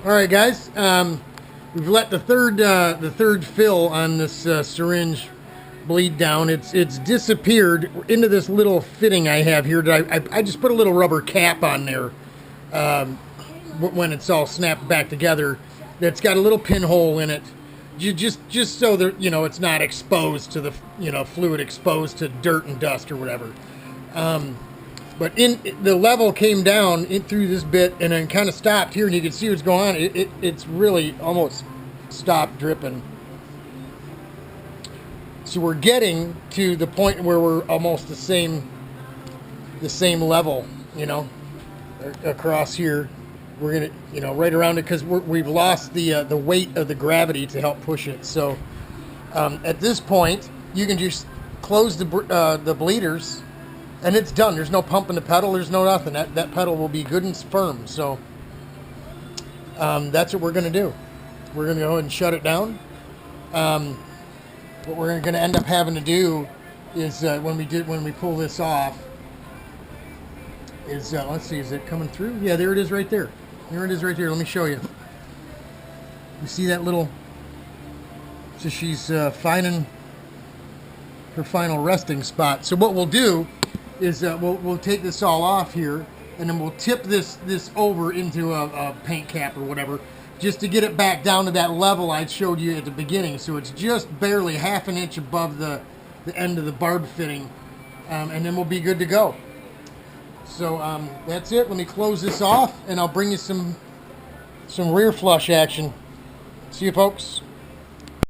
All right, guys. We've let the third fill on this syringe bleed down. It's disappeared into this little fitting I have here. I just put a little rubber cap on there when it's all snapped back together. That's got a little pinhole in it, just so that it's not exposed to the fluid, exposed to dirt and dust or whatever. But the level came down through this bit and then kind of stopped here, and you can see what's going on. It's really almost stopped dripping. So we're getting to the point where we're almost the same level, across here. We're gonna, right around it, because we've lost the weight of the gravity to help push it. So at this point, you can just close the bleeders, and it's done. There's no pump in the pedal. There's no nothing. That pedal will be good and firm. So that's what we're gonna do. We're gonna go ahead and shut it down. What we're going to end up having to do is when we pull this off is let's see, is it coming through? Yeah, there it is right there. There it is right there. Let me show you. You see that little? So she's finding her final resting spot. So what we'll do is we'll take this all off here, and then we'll tip this over into a paint cap or whatever, just to get it back down to that level I showed you at the beginning. So it's just barely half an inch above the end of the barb fitting, and then we'll be good to go. So that's it. Let me close this off, and I'll bring you some rear flush action. See you, folks.